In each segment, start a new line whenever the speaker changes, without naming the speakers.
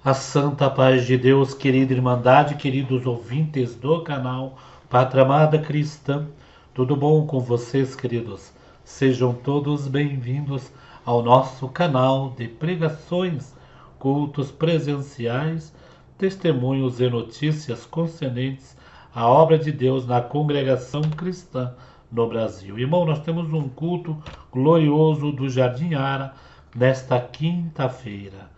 A santa paz de Deus, querida Irmandade, queridos ouvintes do canal Pátria Amada Cristã, tudo bom com vocês, queridos? Sejam todos bem-vindos ao nosso canal de pregações, cultos presenciais, testemunhos e notícias concernentes à obra de Deus na congregação cristã no Brasil. Irmão, nós temos um culto glorioso do Jardim Ara nesta quinta-feira.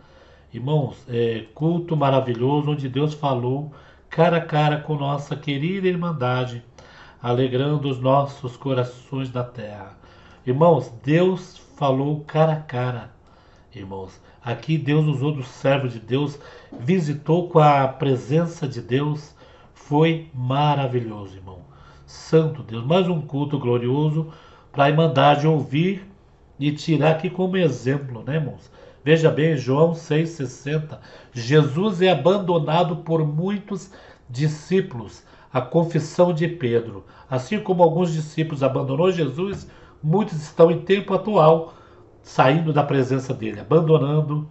Irmãos, culto maravilhoso onde Deus falou cara a cara com nossa querida Irmandade, alegrando os nossos corações da terra. Irmãos, Deus falou cara a cara. Irmãos, aqui Deus usou do servo de Deus, visitou com a presença de Deus, foi maravilhoso, irmão. Santo Deus, mais um culto glorioso para a Irmandade ouvir e tirar aqui como exemplo, né, irmãos? Veja bem, João 6,60. Jesus é abandonado por muitos discípulos. A confissão de Pedro. Assim como alguns discípulos abandonou Jesus, muitos estão em tempo atual saindo da presença dele, abandonando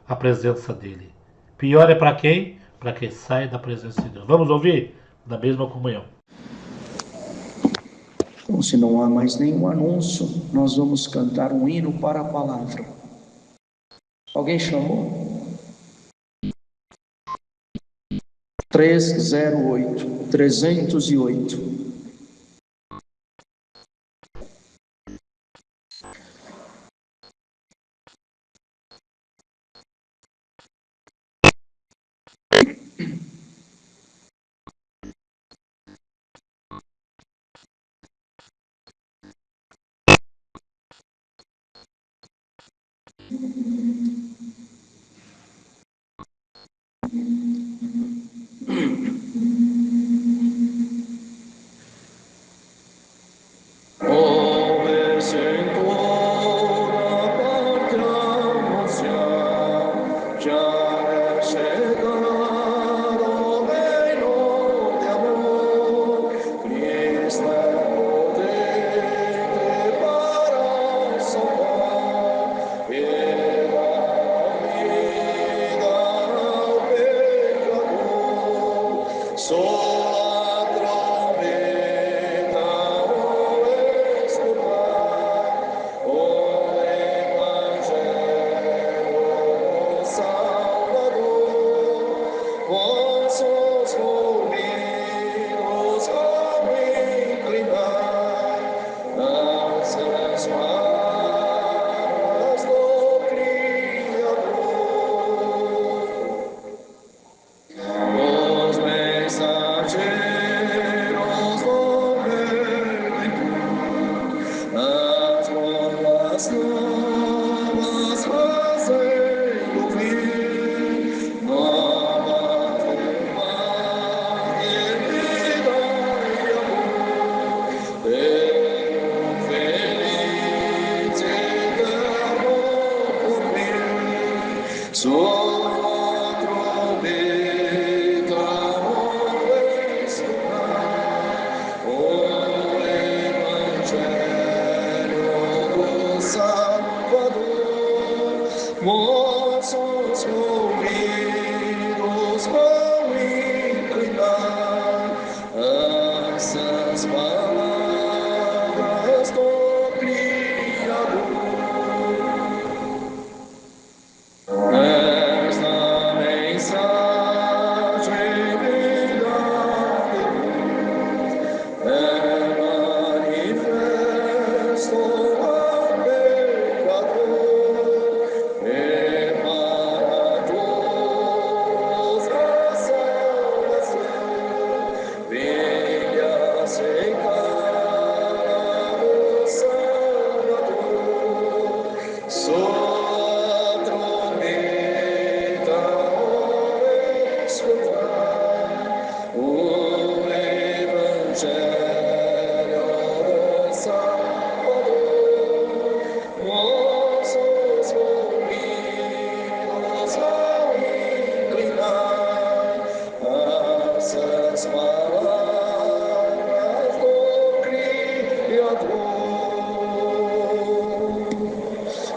a presença dele. Pior é para quem? Para quem sai da presença de Deus. Vamos ouvir? Da mesma comunhão.
Então, se não há mais nenhum anúncio, nós vamos cantar um hino para a palavra. Alguém chamou? 308.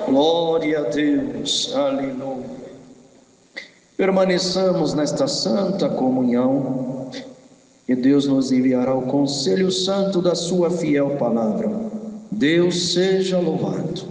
Glória a Deus, aleluia. Permaneçamos nesta santa comunhão e Deus nos enviará o conselho santo da sua fiel palavra. Deus seja louvado.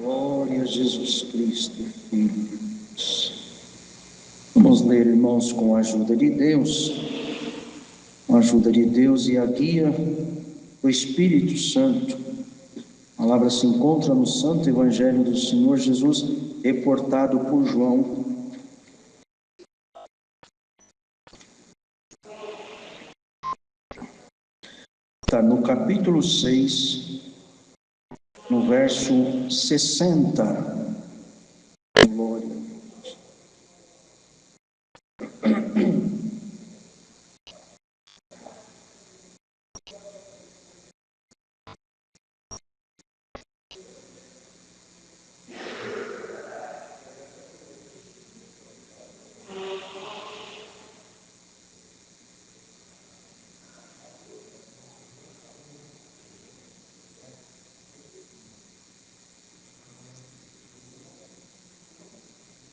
Glória a Jesus Cristo, Filho de Deus. Vamos ler, irmãos, com a ajuda de Deus, e a guia do Espírito Santo. A palavra se encontra no Santo Evangelho do Senhor Jesus, reportado por João. Está no capítulo 6, no verso 60. Glória.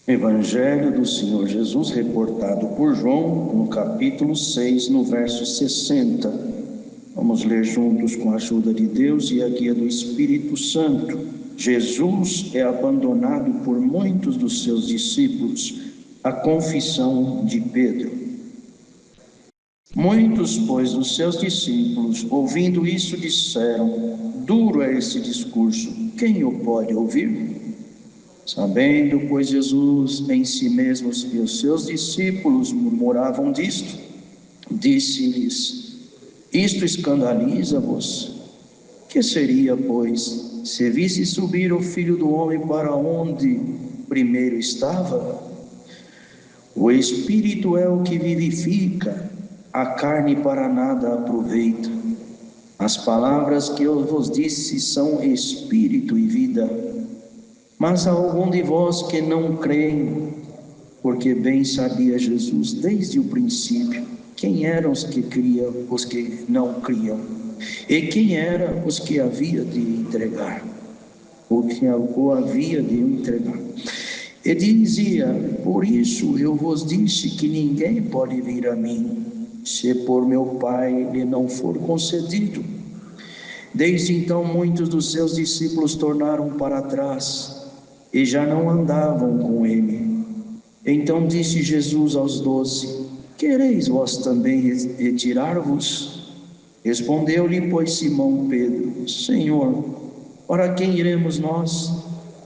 Evangelho do Senhor Jesus, reportado por João, no capítulo 6, no verso 60. Vamos ler juntos com a ajuda de Deus e a guia do Espírito Santo. Jesus é abandonado por muitos dos seus discípulos. A confissão de Pedro. Muitos, pois, dos seus discípulos, ouvindo isso, disseram: duro é esse discurso, quem o pode ouvir? Sabendo, pois, Jesus em si mesmo que os seus discípulos murmuravam disto, disse-lhes: isto escandaliza-vos? Que seria, pois, se visse subir o Filho do Homem para onde primeiro estava? O Espírito é o que vivifica, a carne para nada aproveita. As palavras que eu vos disse são Espírito e vida. Mas há algum de vós que não creem, porque bem sabia Jesus desde o princípio quem eram os que criam, os que não criam, e quem eram os que havia de entregar, ou havia de entregar. E dizia: por isso eu vos disse que ninguém pode vir a mim, se por meu Pai lhe não for concedido. Desde então muitos dos seus discípulos tornaram para trás, e já não andavam com ele. Então disse Jesus aos 12: quereis vós também retirar-vos? Respondeu-lhe, pois, Simão Pedro: Senhor, para quem iremos nós?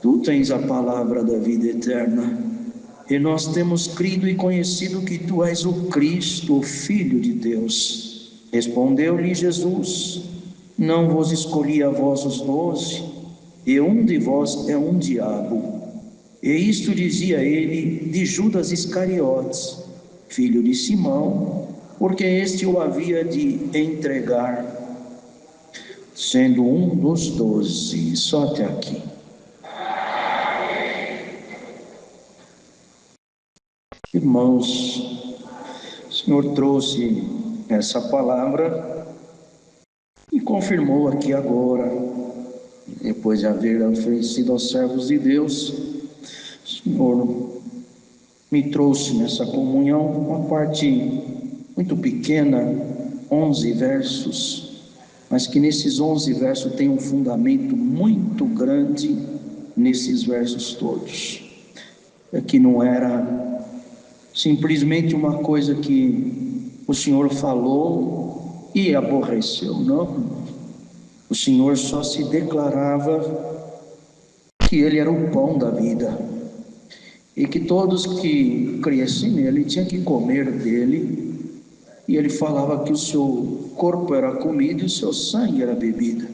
Tu tens a palavra da vida eterna, e nós temos crido e conhecido que tu és o Cristo, o Filho de Deus. Respondeu-lhe Jesus: não vos escolhi a vós os 12, e um de vós é um diabo. E isto dizia ele de Judas Iscariotes, filho de Simão, porque este o havia de entregar, sendo um dos 12. Só até aqui. Irmãos, o Senhor trouxe essa palavra e confirmou aqui agora, depois de haver oferecido aos servos de Deus. O Senhor me trouxe nessa comunhão uma parte muito pequena, 11 versos, mas que nesses 11 versos tem um fundamento muito grande nesses versos todos. Que não era simplesmente uma coisa que o Senhor falou e aborreceu, não. O Senhor só se declarava que Ele era o pão da vida, e que todos que crescem nele tinham que comer dele, e Ele falava que o seu corpo era comida e o seu sangue era bebida.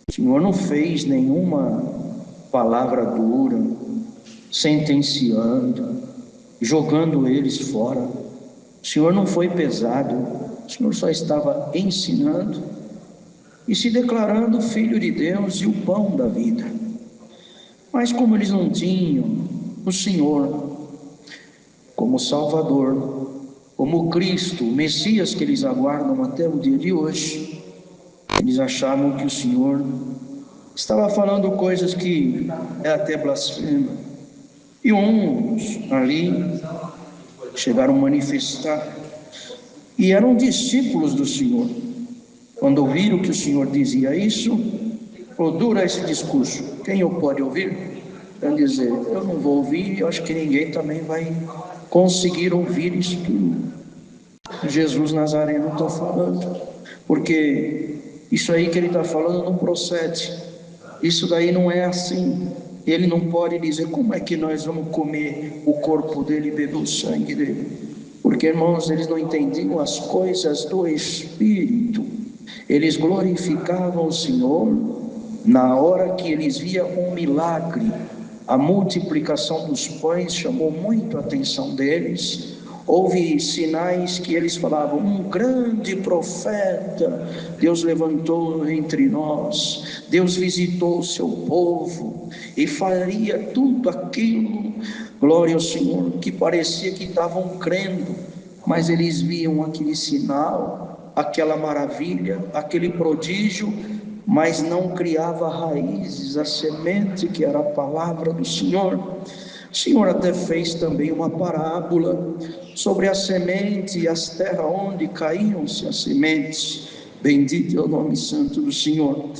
O Senhor não fez nenhuma palavra dura, sentenciando, jogando eles fora. O Senhor não foi pesado, o Senhor só estava ensinando e se declarando Filho de Deus e o pão da vida. Mas como eles não tinham o Senhor como Salvador, como Cristo, o Messias que eles aguardam até o dia de hoje, eles achavam que o Senhor estava falando coisas que é até blasfema. E uns ali chegaram a manifestar, e eram discípulos do Senhor. Quando ouviram que o Senhor dizia isso, falou: dura esse discurso, quem o pode ouvir? Quer dizer, eu não vou ouvir, e eu acho que ninguém também vai conseguir ouvir isso que Jesus Nazareno está falando, porque isso aí que ele está falando não procede, isso daí não é assim. Ele não pode dizer como é que nós vamos comer o corpo dele e beber o sangue dele, porque, irmãos, eles não entendiam as coisas do Espírito. Eles glorificavam o Senhor na hora que eles viam um milagre. A multiplicação dos pães chamou muito a atenção deles. Houve sinais que eles falavam: um grande profeta Deus levantou entre nós, Deus visitou o seu povo e faria tudo aquilo, glória ao Senhor, que parecia que estavam crendo, mas eles viam aquele sinal, aquela maravilha, aquele prodígio, mas não criava raízes, a semente que era a palavra do Senhor. O Senhor até fez também uma parábola sobre a semente e as terras onde caíam-se as sementes. Bendito é o nome santo do Senhor.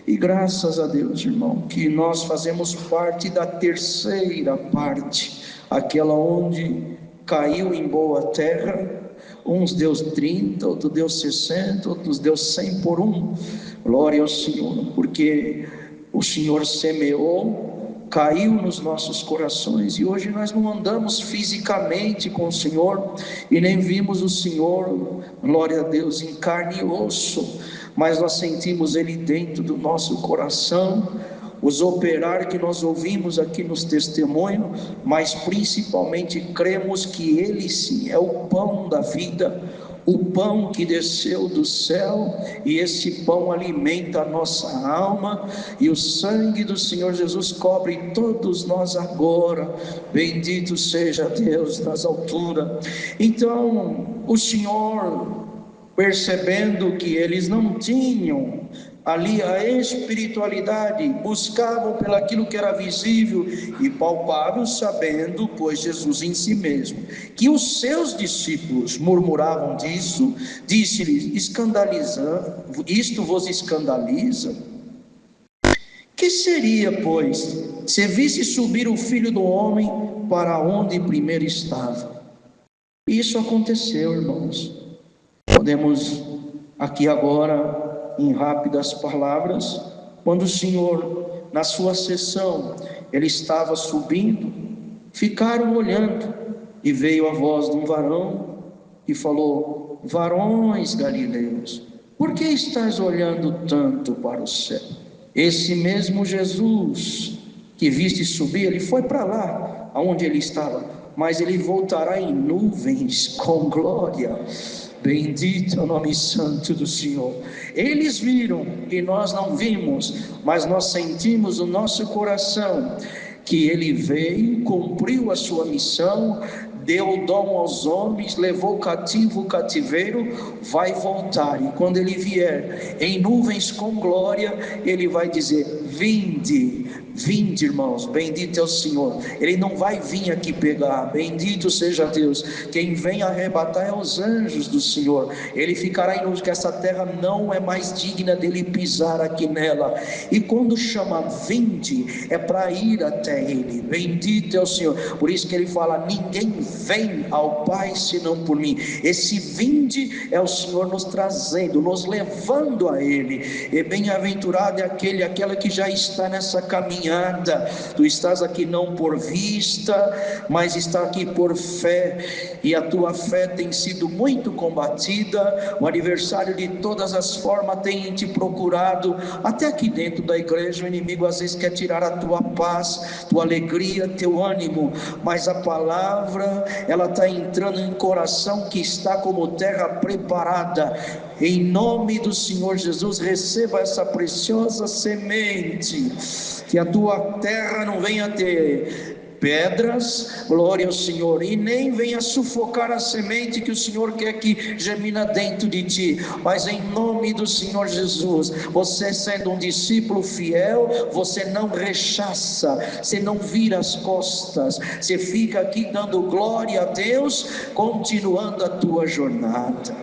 E graças a Deus, irmão, que nós fazemos parte da terceira parte, aquela onde caiu em boa terra. Uns deu 30, outros deu 60, outros deu 100 por um. Glória ao Senhor, porque o Senhor semeou, caiu nos nossos corações, e hoje nós não andamos fisicamente com o Senhor, e nem vimos o Senhor, glória a Deus, em carne e osso, mas nós sentimos Ele dentro do nosso coração, os operar que nós ouvimos aqui nos testemunhos, mas principalmente cremos que Ele sim é o pão da vida, o pão que desceu do céu, e esse pão alimenta a nossa alma, e o sangue do Senhor Jesus cobre todos nós agora. Bendito seja Deus nas alturas. Então o Senhor, percebendo que eles não tinham ali a espiritualidade, buscavam pelo aquilo que era visível e palpável, sabendo, pois, Jesus em si mesmo, que os seus discípulos murmuravam disso, disse-lhes: escandalizando, isto vos escandaliza? Que seria, pois, se visse subir o Filho do Homem para onde primeiro estava? Isso aconteceu, irmãos. Podemos aqui agora, em rápidas palavras, quando o Senhor, na sua sessão, ele estava subindo, ficaram olhando, e veio a voz de um varão e falou: varões galileus, por que estáis olhando tanto para o céu? Esse mesmo Jesus que viste subir, ele foi para lá aonde ele estava, mas ele voltará em nuvens com glória. Bendito é o nome santo do Senhor. Eles viram e nós não vimos, mas nós sentimos no nosso coração que ele veio, cumpriu a sua missão, deu o dom aos homens, levou cativo o cativeiro, vai voltar, e quando ele vier em nuvens com glória, ele vai dizer: vinde, vinde, irmãos, bendito é o Senhor. Ele não vai vir aqui pegar, bendito seja Deus. Quem vem arrebatar é os anjos do Senhor. Ele ficará em nuvens, que essa terra não é mais digna dele pisar aqui nela. E quando chama vinde, é para ir até ele. Bendito é o Senhor. Por isso que ele fala: ninguém vem ao Pai senão por mim. Esse vinde é o Senhor nos trazendo, nos levando a Ele. E bem-aventurado é aquela que já está nessa caminhada. Tu estás aqui não por vista, mas está aqui por fé, e a tua fé tem sido muito combatida. O adversário de todas as formas tem te procurado, até aqui dentro da igreja. O inimigo às vezes quer tirar a tua paz, tua alegria, teu ânimo, mas a palavra, ela está entrando em coração que está como terra preparada. Em nome do Senhor Jesus, receba essa preciosa semente, que a tua terra não venha ter pedras, glória ao Senhor, e nem venha sufocar a semente que o Senhor quer que germina dentro de ti, mas em nome do Senhor Jesus, você sendo um discípulo fiel, você não rechaça, você não vira as costas, você fica aqui dando glória a Deus, continuando a tua jornada.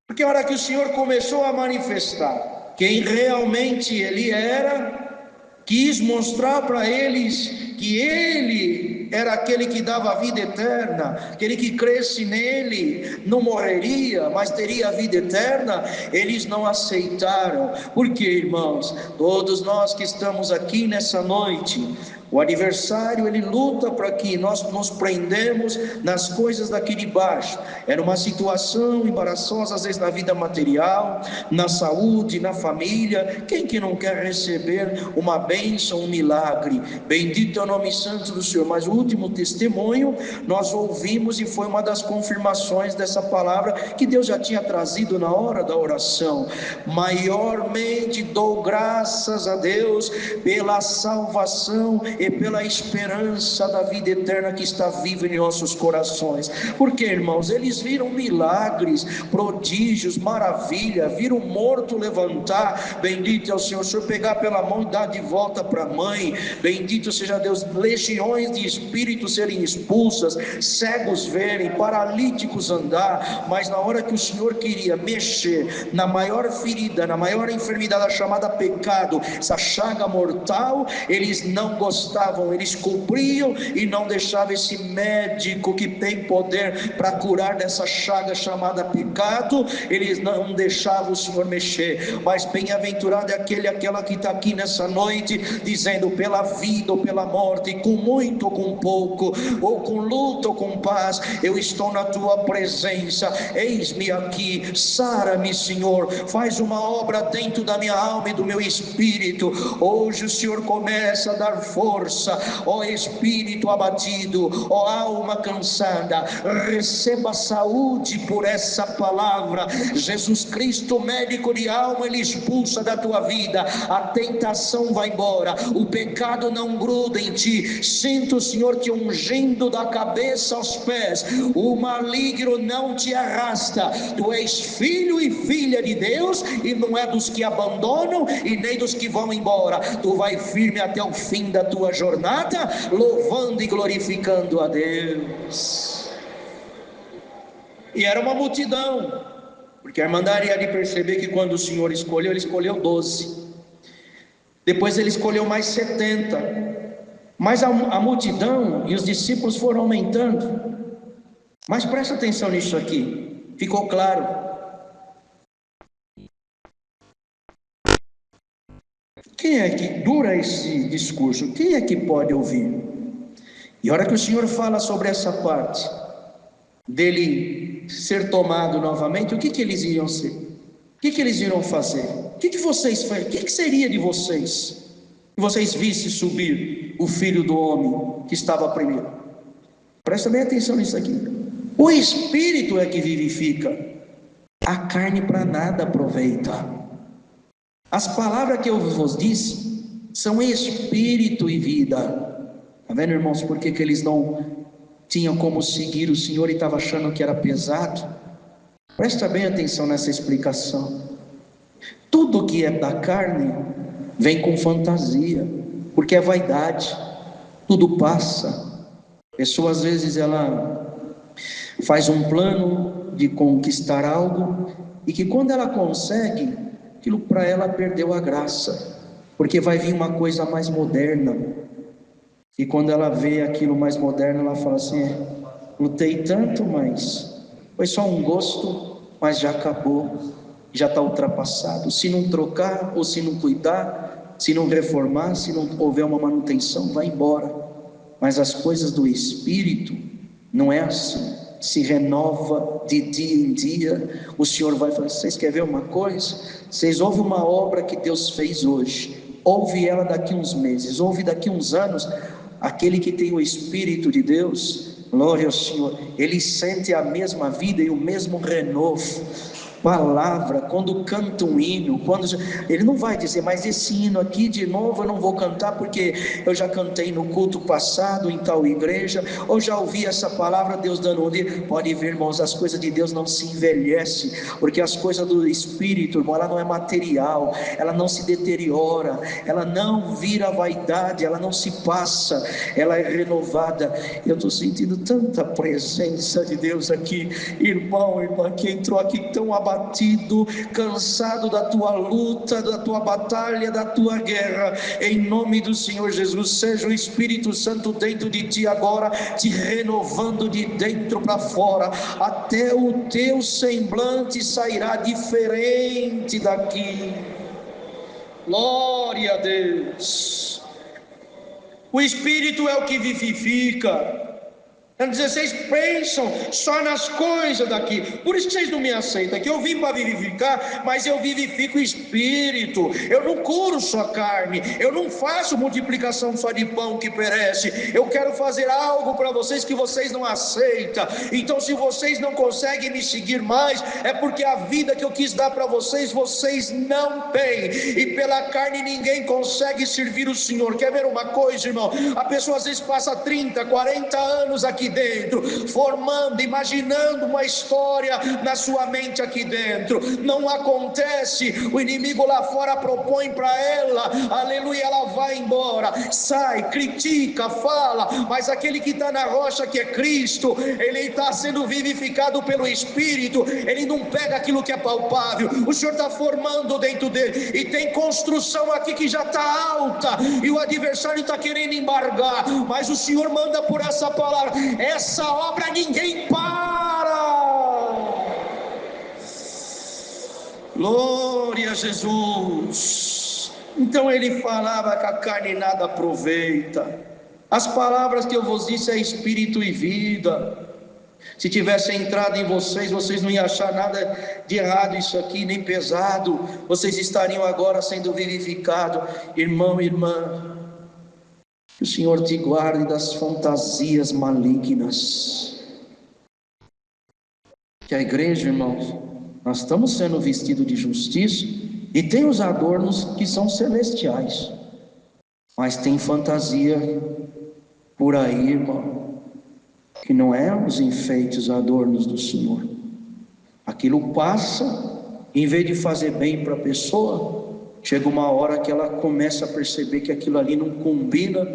Porque a hora que o Senhor começou a manifestar quem realmente Ele era, quis mostrar para eles que Ele era aquele que dava a vida eterna, aquele que cresce nele não morreria, mas teria a vida eterna. Eles não aceitaram. Por quê, irmãos? Todos nós que estamos aqui nessa noite, o adversário, ele luta para que nós nos prendemos nas coisas daqui de baixo. Era uma situação embaraçosa, às vezes na vida material, na saúde, na família. Quem que não quer receber uma bênção, um milagre? Bendito é o nome santo do Senhor. Mas o último testemunho nós ouvimos, e foi uma das confirmações dessa palavra que Deus já tinha trazido na hora da oração. Maiormente dou graças a Deus pela salvação e pela esperança da vida eterna que está viva em nossos corações. Porque, irmãos, eles viram milagres, prodígios, maravilha, viram morto levantar. Bendito é o Senhor. O Senhor pegar pela mão e dar de volta para a mãe. Bendito seja Deus. Legiões de espíritos serem expulsas, cegos verem, paralíticos andar. Mas na hora que o Senhor queria mexer na maior ferida, na maior enfermidade chamada pecado, essa chaga mortal, eles não gostavam, eles cobriam e não deixavam esse médico que tem poder para curar dessa chaga chamada pecado, eles não deixavam o Senhor mexer. Mas bem-aventurado é aquela que está aqui nessa noite, dizendo: pela vida ou pela morte, com muito ou com pouco, ou com luta ou com paz, eu estou na tua presença. Eis-me aqui, sara-me, Senhor, faz uma obra dentro da minha alma e do meu espírito. Hoje o Senhor começa a dar força, ó espírito abatido, ó alma cansada, receba saúde por essa palavra. Jesus Cristo, médico de alma, Ele expulsa da tua vida, a tentação vai embora, o pecado não gruda em ti. Sinto o Senhor te ungindo da cabeça aos pés, o maligno não te arrasta. Tu és filho e filha de Deus, e não é dos que abandonam e nem dos que vão embora. Tu vai firme até o fim da tua jornada, louvando e glorificando a Deus. E era uma multidão, porque a irmandade ia de perceber que quando o Senhor escolheu, Ele escolheu 12, depois Ele escolheu mais 70, mas a multidão e os discípulos foram aumentando. Mas presta atenção nisso aqui, ficou claro. Quem é que dura esse discurso? Quem é que pode ouvir? E a hora que o Senhor fala sobre essa parte dele ser tomado novamente, o que eles iriam ser? O que eles iriam fazer? O que vocês fariam? O que seria de vocês? Se vocês vissem subir o Filho do Homem que estava primeiro. Presta bem atenção nisso aqui. O Espírito é que vivifica, a carne para nada aproveita. As palavras que eu vos disse são espírito e vida. Está vendo, irmãos, por que eles não tinham como seguir o Senhor e estavam achando que era pesado? Presta bem atenção nessa explicação. Tudo que é da carne vem com fantasia, porque é vaidade, tudo passa. A pessoa às vezes ela faz um plano de conquistar algo, e que quando ela consegue, aquilo para ela perdeu a graça, porque vai vir uma coisa mais moderna, E quando ela vê aquilo mais moderno, ela fala assim: lutei tanto, mas foi só um gosto, mas já acabou, já está ultrapassado. Se não trocar, ou se não cuidar, se não reformar, se não houver uma manutenção, vai embora. Mas as coisas do Espírito não é assim, se renova de dia em dia. O Senhor vai falar: vocês querem ver uma coisa? Vocês ouvem uma obra que Deus fez hoje, ouve ela daqui uns meses, ouve daqui uns anos. Aquele que tem o Espírito de Deus, glória ao Senhor, ele sente a mesma vida e o mesmo renovo. Palavra, quando canta um hino, ele não vai dizer: mas esse hino aqui de novo eu não vou cantar porque eu já cantei no culto passado em tal igreja, ou já ouvi essa palavra, Deus dando um dia. Pode ver, irmãos, as coisas de Deus não se envelhecem, porque as coisas do Espírito, irmão, ela não é material, ela não se deteriora, ela não vira vaidade, ela não se passa, ela é renovada. Eu estou sentindo tanta presença de Deus aqui, irmão, irmã, que entrou aqui tão abatido, cansado da tua luta, da tua batalha, da tua guerra. Em nome do Senhor Jesus, seja o Espírito Santo dentro de ti agora, te renovando de dentro para fora, até o teu semblante sairá diferente daqui. Glória a Deus. O Espírito é o que vivifica. Vocês pensam só nas coisas daqui, por isso que vocês não me aceitam, que eu vim para vivificar, mas eu vivifico o Espírito. Eu não curo só carne, eu não faço multiplicação só de pão que perece. Eu quero fazer algo para vocês que vocês não aceitam. Então, se vocês não conseguem me seguir mais, é porque a vida que eu quis dar para vocês, vocês não têm, e pela carne ninguém consegue servir o Senhor. Quer ver uma coisa, irmão? A pessoa às vezes passa 30, 40 anos aqui dentro, formando, imaginando uma história na sua mente aqui dentro, não acontece. O inimigo lá fora propõe para ela, aleluia, ela vai embora, sai, critica, fala, mas aquele que está na rocha, que é Cristo, ele está sendo vivificado pelo Espírito. Ele não pega aquilo que é palpável, o Senhor está formando dentro dele, e tem construção aqui que já está alta, e o adversário está querendo embargar, mas o Senhor manda por essa palavra: essa obra ninguém para. Glória a Jesus. Então ele falava que a carne nada aproveita. As palavras que eu vos disse é espírito e vida. Se tivesse entrado em vocês, vocês não iam achar nada de errado isso aqui, nem pesado. Vocês estariam agora sendo vivificados. Irmão, irmã, que o Senhor te guarde das fantasias malignas. Que a igreja, irmãos, nós estamos sendo vestidos de justiça, e tem os adornos que são celestiais, mas tem fantasia por aí, irmão, que não é os enfeites, os adornos do Senhor. Aquilo passa, em vez de fazer bem para a pessoa, chega uma hora que ela começa a perceber que aquilo ali não combina,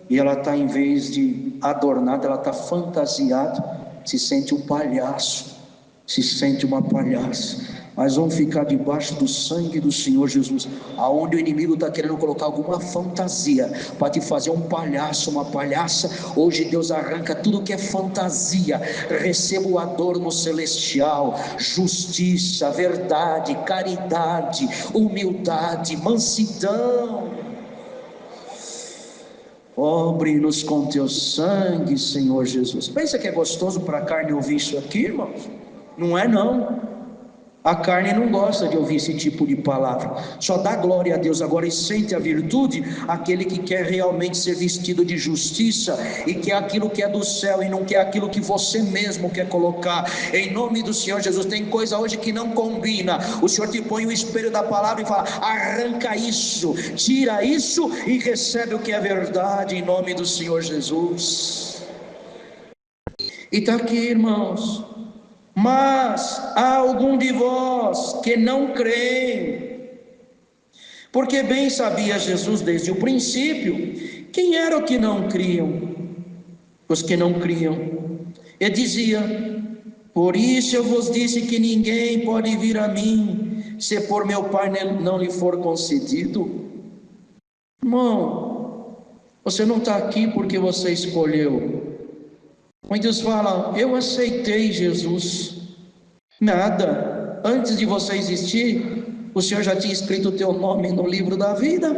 e ela está, em vez de adornada, ela está fantasiada, se sente um palhaço, se sente uma palhaça. Mas vamos ficar debaixo do sangue do Senhor Jesus, aonde o inimigo está querendo colocar alguma fantasia para te fazer um palhaço, uma palhaça. Hoje Deus arranca tudo que é fantasia. Receba o adorno celestial: justiça, verdade, caridade, humildade, mansidão. Cobre-nos com teu sangue, Senhor Jesus. Pensa que é gostoso para a carne ouvir isso aqui, irmãos? Não é não. A carne não gosta de ouvir esse tipo de palavra. Só dá glória a Deus agora e sente a virtude aquele que quer realmente ser vestido de justiça, e quer aquilo que é do céu, e não quer aquilo que você mesmo quer colocar. Em nome do Senhor Jesus. Tem coisa hoje que não combina. O Senhor te põe o espelho da palavra e fala: arranca isso, tira isso e recebe o que é verdade, em nome do Senhor Jesus. E está aqui, irmãos: mas há algum de vós que não creem. Porque bem sabia Jesus desde o princípio quem era o que não criam. Os que não criam. E dizia: por isso eu vos disse que ninguém pode vir a mim, se por meu Pai não lhe for concedido. Irmão, Você não está aqui porque você escolheu. Muitos falam: eu aceitei Jesus. Nada. Antes de você existir, o Senhor já tinha escrito o teu nome no livro da vida.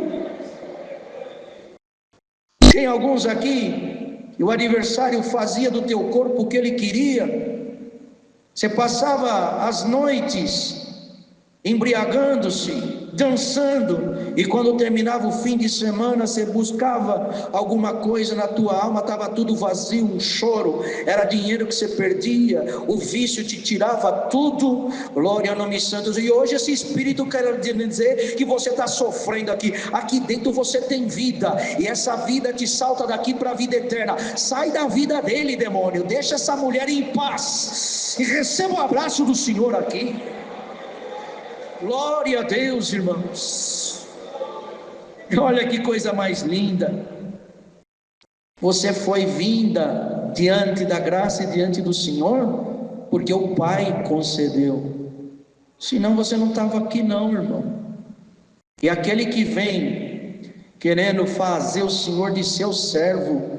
Tem alguns aqui que o adversário fazia do teu corpo o que ele queria. Você passava as noites embriagando-se, dançando, e quando terminava o fim de semana, você buscava alguma coisa na tua alma, estava tudo vazio, um choro, era dinheiro que você perdia, o vício te tirava tudo. Glória ao nome santo. E hoje esse Espírito quer dizer que você está sofrendo aqui dentro você tem vida, e essa vida te salta daqui para a vida eterna. Sai da vida dele, demônio, deixa essa mulher em paz, e receba o abraço do Senhor aqui. Glória a Deus, irmãos. Olha que coisa mais linda. Você foi vinda diante da graça e diante do Senhor porque o Pai concedeu. Senão você não estava aqui não, irmão. E aquele que vem querendo fazer o Senhor de seu servo,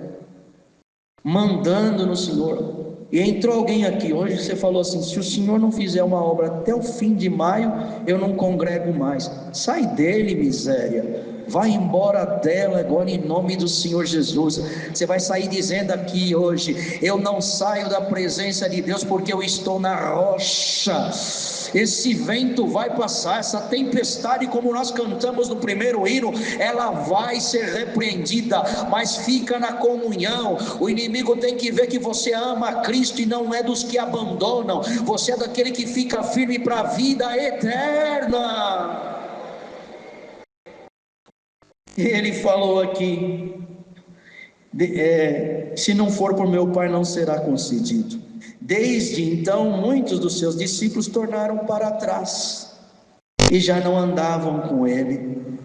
mandando no Senhor. E entrou alguém aqui hoje, você falou assim: se o Senhor não fizer uma obra até o fim de maio, eu não congrego mais. Sai dele, miséria. Vai embora dela agora em nome do Senhor Jesus. Você vai sair dizendo aqui hoje: eu não saio da presença de Deus porque eu estou na rocha. Esse vento vai passar, essa tempestade, como nós cantamos no primeiro hino, ela vai ser repreendida, mas fica na comunhão. O inimigo tem que ver que você ama Cristo e não é dos que abandonam. Você é daquele que fica firme para a vida eterna. Ele falou aqui: se não for por meu Pai, não será concedido. Desde então, muitos dos seus discípulos tornaram para trás e já não andavam com ele.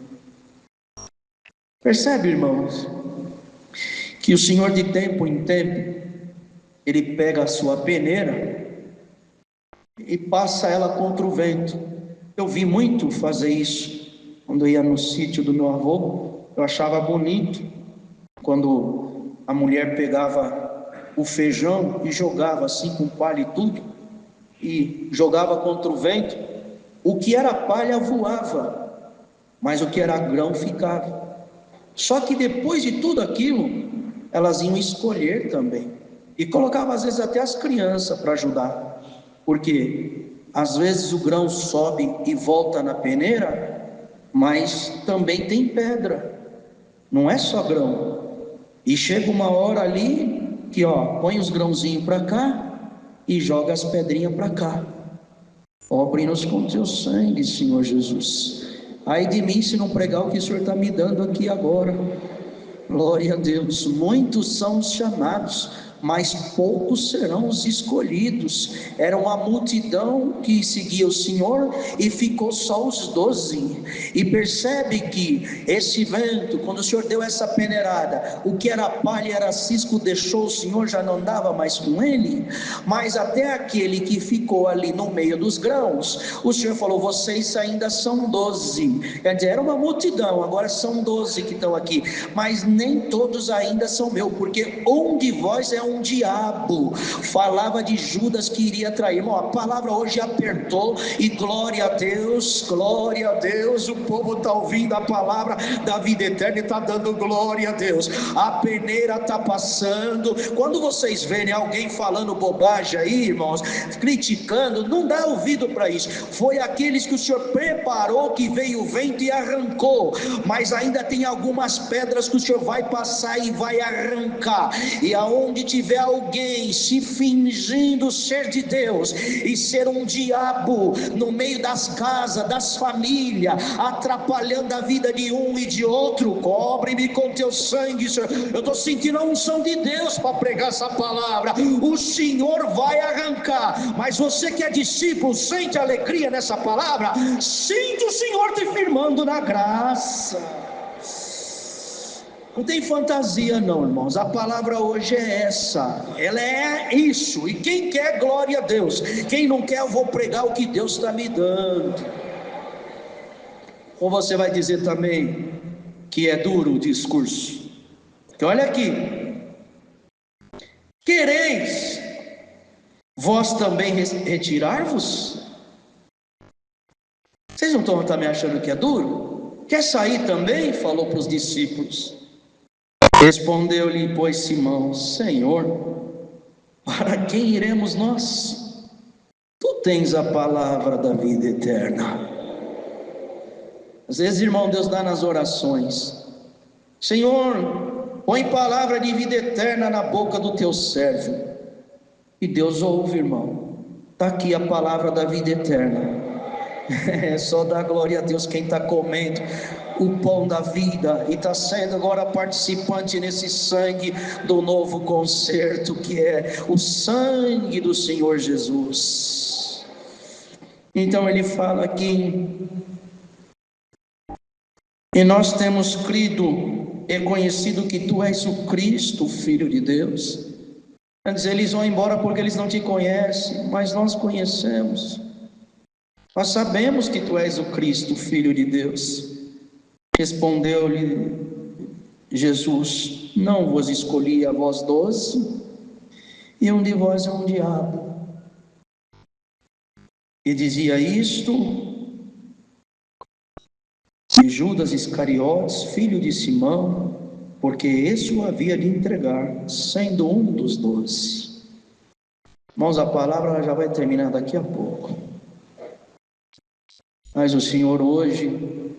Percebe, irmãos, que o Senhor de tempo em tempo, ele pega a sua peneira e passa ela contra o vento. Eu vi muito fazer isso quando eu ia no sítio do meu avô. Eu achava bonito quando a mulher pegava o feijão e jogava assim com palha e tudo, e jogava contra o vento. O que era palha voava, mas o que era grão ficava. Só que depois de tudo aquilo, elas iam escolher também, e colocava às vezes até as crianças para ajudar, porque às vezes o grão sobe e volta na peneira, mas também tem pedra, não é só grão. E chega uma hora ali que põe os grãozinhos para cá e joga as pedrinhas para cá. Cobre-nos com teu sangue, Senhor Jesus. Ai de mim se não pregar o que o Senhor está me dando aqui agora. Glória a Deus. Muitos são os chamados, mas poucos serão os escolhidos. Era uma multidão que seguia o Senhor e ficou só os 12. E percebe que esse vento, quando o Senhor deu essa peneirada, o que era palha, era cisco, deixou o Senhor, já não andava mais com ele. Mas até aquele que ficou ali no meio dos grãos, o Senhor falou: vocês ainda são 12. Quer dizer, era uma multidão, agora são 12 que estão aqui, mas nem todos ainda são meus, porque um de vós é um diabo. Falava de Judas que iria trair. Irmão, a palavra hoje apertou, e glória a Deus, glória a Deus. O povo está ouvindo a palavra da vida eterna e está dando glória a Deus. A peneira está passando. Quando vocês verem alguém falando bobagem aí, irmãos, criticando, não dá ouvido para isso. Foi aqueles que o Senhor preparou, que veio o vento e arrancou, mas ainda tem algumas pedras que o Senhor vai passar e vai arrancar. E aonde tiver alguém se fingindo ser de Deus e ser um diabo no meio das casas, das famílias, atrapalhando a vida de um e de outro, cobre-me com teu sangue, Senhor. Eu estou sentindo a unção de Deus para pregar essa palavra. O Senhor vai arrancar, mas você que é discípulo, sente alegria nessa palavra, sinta o Senhor te firmando na graça. Não tem fantasia não, irmãos. A palavra hoje é essa, ela é isso. E quem quer, glória a Deus. Quem não quer, eu vou pregar o que Deus está me dando. Ou você vai dizer também que é duro o discurso? Que olha aqui, quereis vós também retirar-vos? Vocês não estão me achando que é duro? Quer sair também? Falou para os discípulos. Respondeu-lhe, pois, Simão: Senhor, para quem iremos nós? Tu tens a palavra da vida eterna. Às vezes, irmão, Deus dá nas orações: Senhor, põe palavra de vida eterna na boca do teu servo. E Deus ouve, irmão. Está aqui a palavra da vida eterna. É só dar glória a Deus quem está comendo o pão da vida e está sendo agora participante nesse sangue do novo concerto, que é o sangue do Senhor Jesus. Então ele fala aqui: e nós temos crido e conhecido que tu és o Cristo, o Filho de Deus. Quer dizer, eles vão embora porque eles não te conhecem, mas nós conhecemos. Nós sabemos que tu és o Cristo, Filho de Deus. Respondeu-lhe Jesus: não vos escolhi a vós 12, e um de vós é um diabo. E dizia isto, e Judas Iscariotes, filho de Simão, porque esse o havia de entregar, sendo um dos 12. Irmãos, a palavra já vai terminar daqui a pouco. Mas o Senhor hoje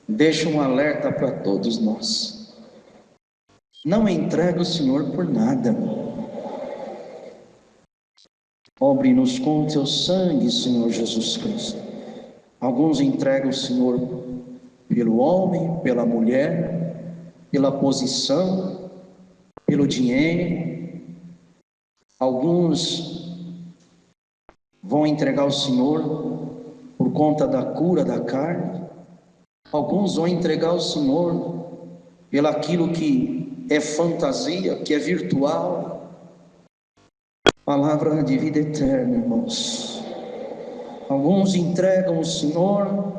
deixa um alerta para todos nós: não entregue o Senhor por nada. Cobre-nos com o teu sangue, Senhor Jesus Cristo. Alguns entregam o Senhor pelo homem, pela mulher, pela posição, pelo dinheiro. Alguns vão entregar o Senhor por conta da cura da carne. Alguns vão entregar ao Senhor pelo aquilo que é fantasia, que é virtual. Palavra de vida eterna, irmãos. Alguns entregam o Senhor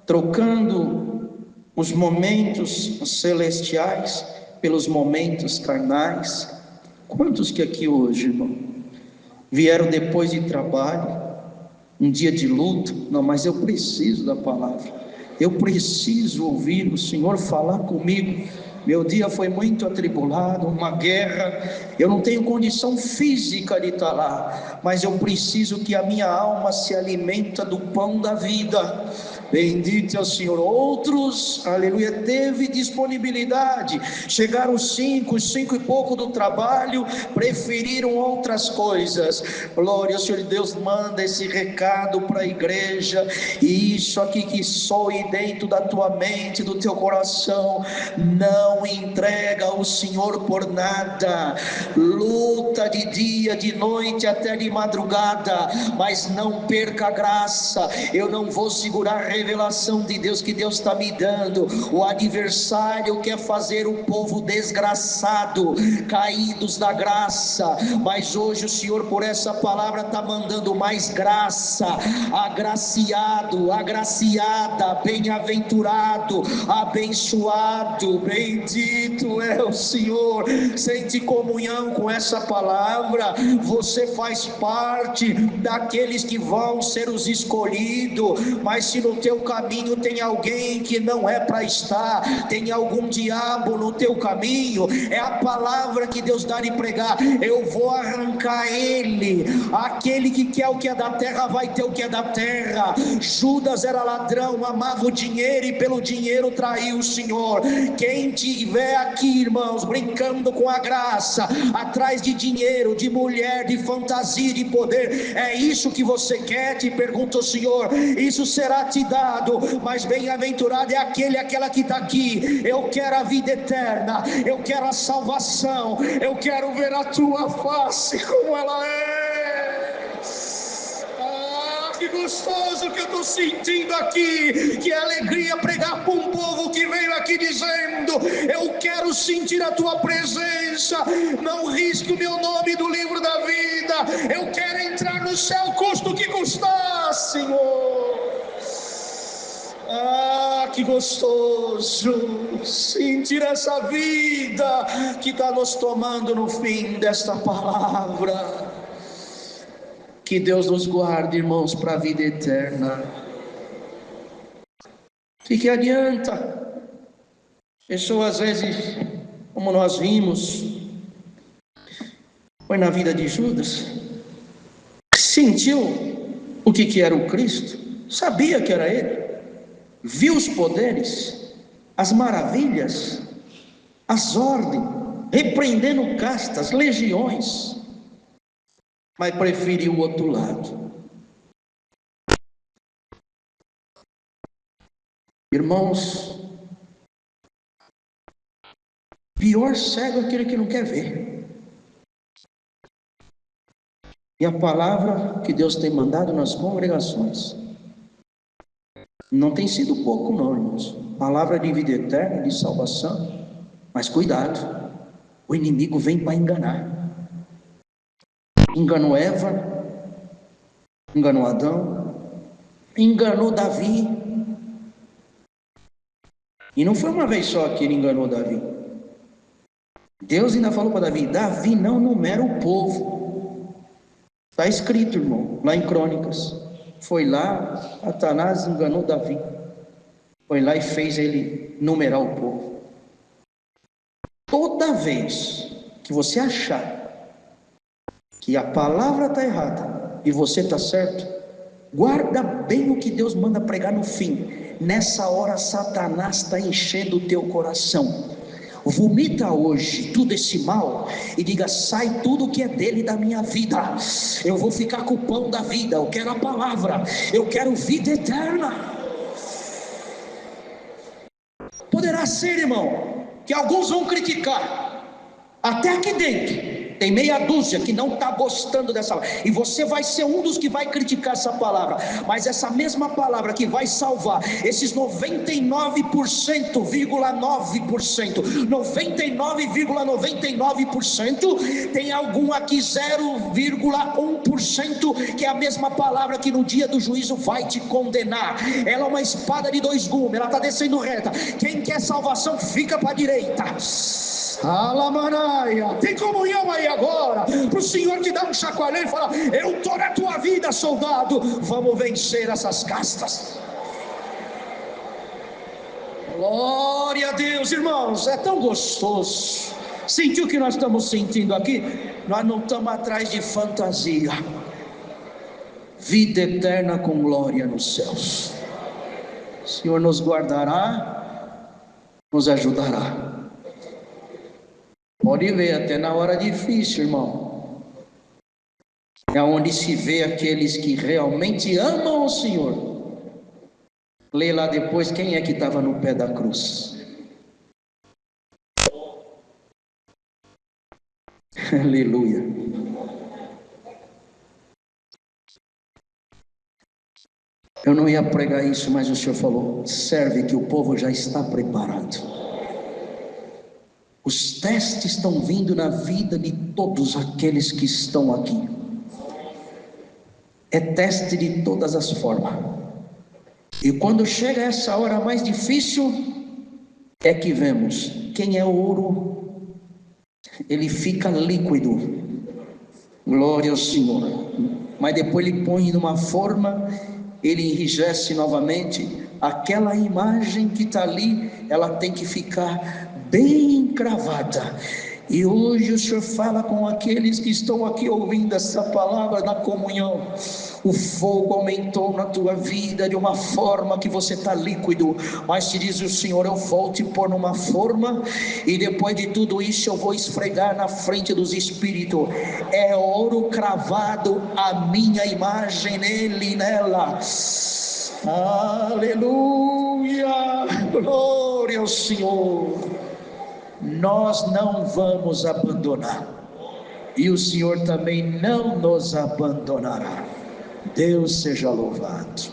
trocando os momentos celestiais pelos momentos carnais. Quantos que aqui hoje, irmão, vieram depois de trabalho, um dia de luto? Não, mas eu preciso da palavra, eu preciso ouvir o Senhor falar comigo. Meu dia foi muito atribulado, uma guerra, eu não tenho condição física de estar lá, mas eu preciso que a minha alma se alimenta do pão da vida. Bendito é o Senhor. Outros, aleluia, teve disponibilidade, chegaram 5 e pouco do trabalho, preferiram outras coisas. Glória ao Senhor. Deus manda esse recado para a igreja, e isso aqui que soe dentro da tua mente, do teu coração: não entrega o Senhor por nada. Luta de dia, de noite, até de madrugada, mas não perca a graça. Eu não vou segurar a revelação de Deus que Deus está me dando. O adversário quer fazer o povo desgraçado, caídos da graça, mas hoje o Senhor, por essa palavra, está mandando mais graça. Agraciado, agraciada, bem-aventurado, abençoado, bendito é o Senhor. Sente comunhão com essa palavra. Você faz parte daqueles que vão ser os escolhidos. Mas se no teu caminho tem alguém que não é para estar, tem algum diabo no teu caminho, é a palavra que Deus dá de pregar: eu vou arrancar ele. Aquele que quer o que é da terra vai ter o que é da terra. Judas era ladrão, amava o dinheiro e pelo dinheiro traiu o Senhor. Quem tiver aqui, irmãos, brincando com a graça, atrás de dinheiro, de mulher, de fantasia, de poder, é isso que você quer? Te pergunta o Senhor. Isso será te dado, mas bem-aventurado é aquela que está aqui: eu quero a vida eterna, eu quero a salvação, eu quero ver a tua face como ela é. Que gostoso que eu estou sentindo aqui, que alegria pregar para um povo que veio aqui dizendo: eu quero sentir a tua presença, não risque o meu nome do livro da vida, eu quero entrar no céu, custe o que custar, Senhor. que gostoso sentir essa vida que está nos tomando no fim desta palavra. Que Deus nos guarde, irmãos, para a vida eterna. Que adianta? Pessoas, às vezes, como nós vimos, foi na vida de Judas, sentiu o que era o Cristo, sabia que era ele, viu os poderes, as maravilhas, as ordens, repreendendo castas, legiões, mas preferiu o outro lado. Irmãos, pior cego é aquele que não quer ver. E a palavra que Deus tem mandado nas congregações não tem sido pouco não, irmãos. Palavra de vida eterna, de salvação. Mas cuidado, o inimigo vem para enganar. Enganou Eva, enganou Adão, enganou Davi. E não foi uma vez só que ele enganou Davi. Deus ainda falou para Davi: Davi não numera o povo. Está escrito, irmão, lá em Crônicas. Foi lá, Satanás enganou Davi. Foi lá e fez ele numerar o povo. Toda vez que você achar que a palavra está errada e você está certo, guarda bem o que Deus manda pregar no fim. Nessa hora Satanás está enchendo o teu coração. Vomita hoje tudo esse mal e diga: sai tudo que é dele da minha vida. Eu vou ficar com o pão da vida. Eu quero a palavra, eu quero vida eterna. Poderá ser, irmão, que alguns vão criticar, até aqui dentro tem meia dúzia que não está gostando dessa palavra, e você vai ser um dos que vai criticar essa palavra, mas essa mesma palavra que vai salvar esses 99,9%, tem algum aqui 0,1% que é a mesma palavra que no dia do juízo vai te condenar. Ela é uma espada de dois gumes, ela está descendo reta. Quem quer salvação fica para a direita. Alamaraia, tem comunhão aí agora, para o Senhor te dar um chacoalhão e falar: eu estou na tua vida, soldado, vamos vencer essas castas. Glória a Deus, irmãos, é tão gostoso. Sentiu o que nós estamos sentindo aqui? Nós não estamos atrás de fantasia. Vida eterna com glória nos céus. O Senhor nos guardará, nos ajudará. Pode ver, até na hora difícil, irmão, é onde se vê aqueles que realmente amam o Senhor. Lê lá depois quem é que estava no pé da cruz. Aleluia. Eu não ia pregar isso, mas o Senhor falou: serve que o povo já está preparado. Os testes estão vindo na vida de todos aqueles que estão aqui. É teste de todas as formas. E quando chega essa hora mais difícil, é que vemos quem é ouro, ele fica líquido. Glória ao Senhor. Mas depois ele põe numa forma, ele enrijece novamente. Aquela imagem que está ali, ela tem que ficar bem cravada. E hoje o Senhor fala com aqueles que estão aqui ouvindo essa palavra na comunhão. O fogo aumentou na tua vida de uma forma que você está líquido, mas te diz o Senhor: eu vou te pôr numa forma, e depois de tudo isso eu vou esfregar na frente dos espíritos. É ouro cravado a minha imagem nele e nela. Aleluia, glória ao Senhor. Nós não vamos abandonar, e o Senhor também não nos abandonará. Deus seja louvado.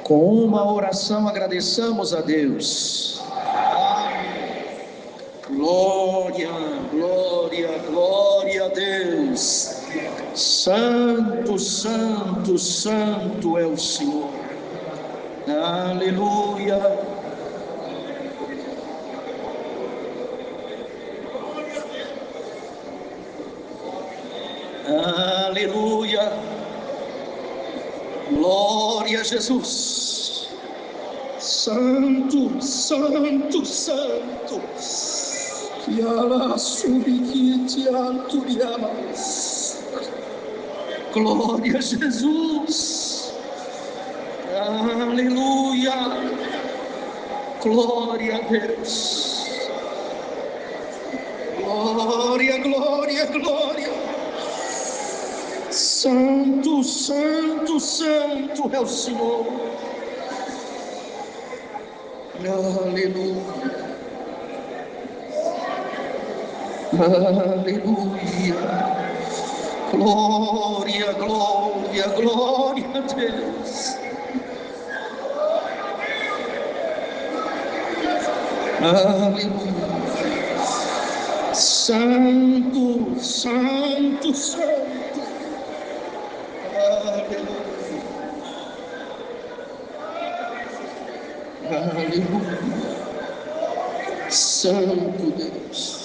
Com uma oração agradeçamos a Deus. Glória, glória, glória a Deus. Santo, santo, santo é o Senhor. Aleluia. Aleluia. Glória a Jesus. Santo, santo, santo. Que ala subi que alto de amas. Glória a Jesus. Aleluia. Glória a Deus. Glória, glória, glória. Santo, santo, santo é o Senhor. Aleluia. Aleluia. Glória, glória, glória a Deus. Aleluia. Santo, santo, santo. Aleluia. Aleluia. Santo Deus.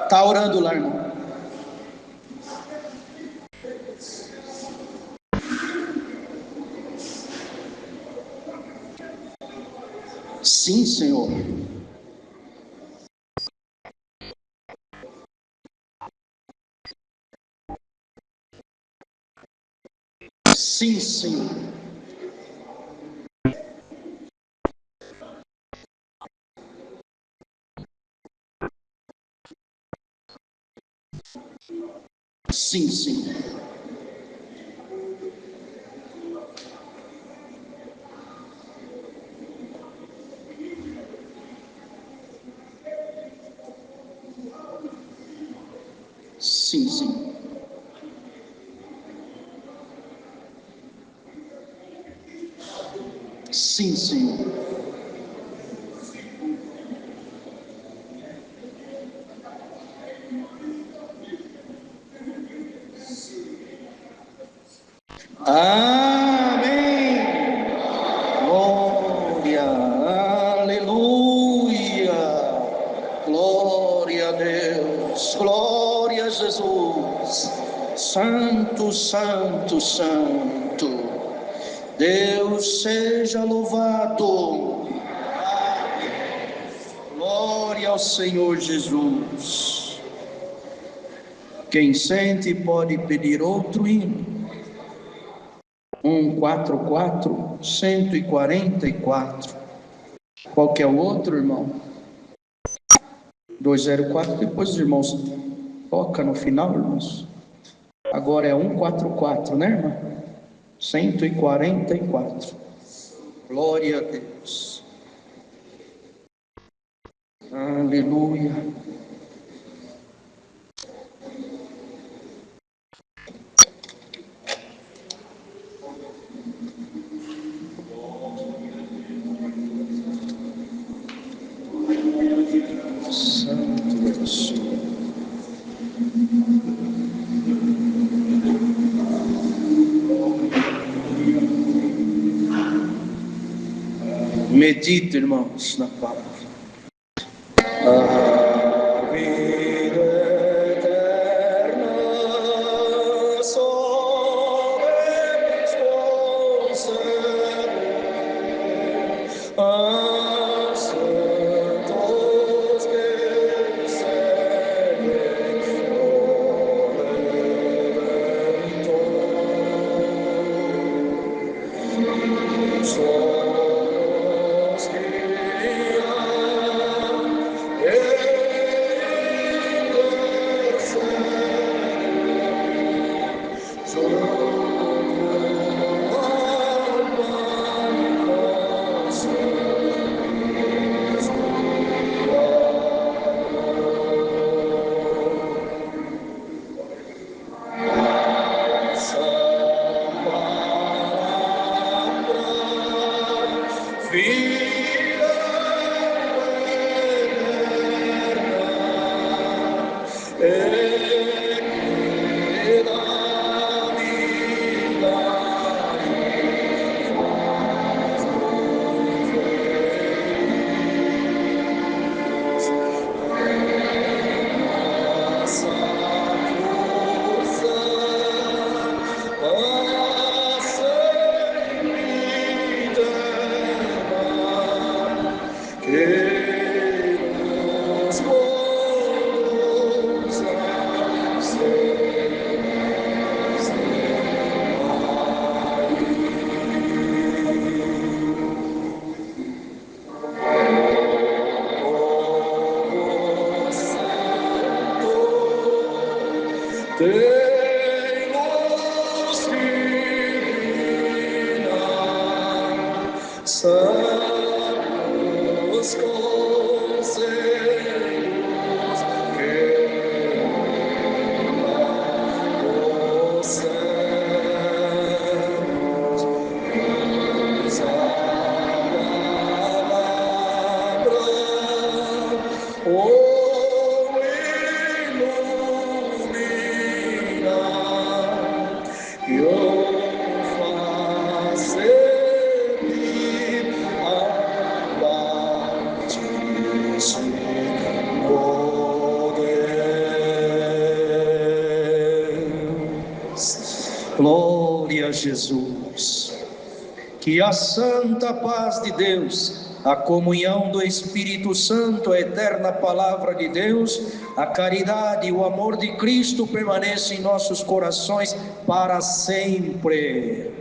Está orando lá, irmão? Sim, Senhor. Sim, Senhor. Sim, Senhor. Sim, Senhor. Sim, Senhor. Amém. Glória, aleluia. Glória a Deus. Glória a Jesus. Santo, santo, santo. Deus seja louvado. Glória ao Senhor Jesus. Quem sente pode pedir outro hino. 144, 144. Qual que é o outro, irmão? 204. Depois os irmãos toca no final, irmãos. Agora é 144, né, irmã? 144. Glória a Deus. Aleluia. Santo é o Senhor. Medite, irmãos, na palavra. A vida eterna só Deus concede a santos que seguem o Redentor. Glória a Jesus. Que a santa paz de Deus, a comunhão do Espírito Santo, a eterna palavra de Deus, a caridade e o amor de Cristo permaneçam em nossos corações para sempre.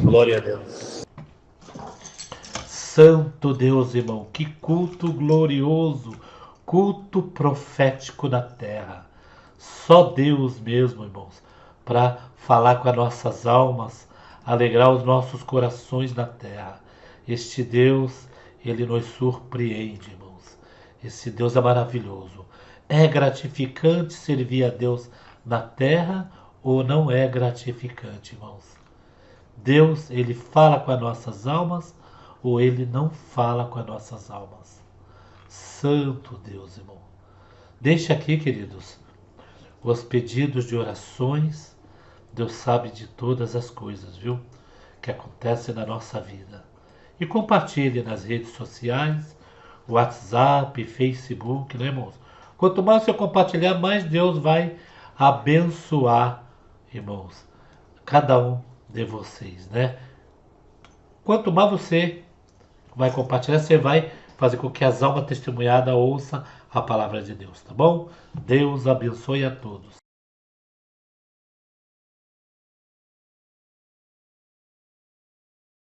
Glória a Deus. Santo Deus, irmão, que culto glorioso, culto profético na terra. Só Deus mesmo, irmãos, para falar com as nossas almas, alegrar os nossos corações na terra. Este Deus, ele nos surpreende, irmãos. Esse Deus é maravilhoso. É gratificante servir a Deus na terra ou não é gratificante, irmãos? Deus, ele fala com as nossas almas ou ele não fala com as nossas almas? Santo Deus, irmão. Deixa aqui, queridos, os pedidos de orações. Deus sabe de todas as coisas, viu? Que acontecem na nossa vida. E compartilhe nas redes sociais, WhatsApp, Facebook, né, irmãos? Quanto mais você compartilhar, mais Deus vai abençoar, irmãos, cada um de vocês, né? Quanto mais você vai compartilhar, você vai fazer com que as almas testemunhadas ouçam a palavra de Deus, tá bom? Deus abençoe a todos.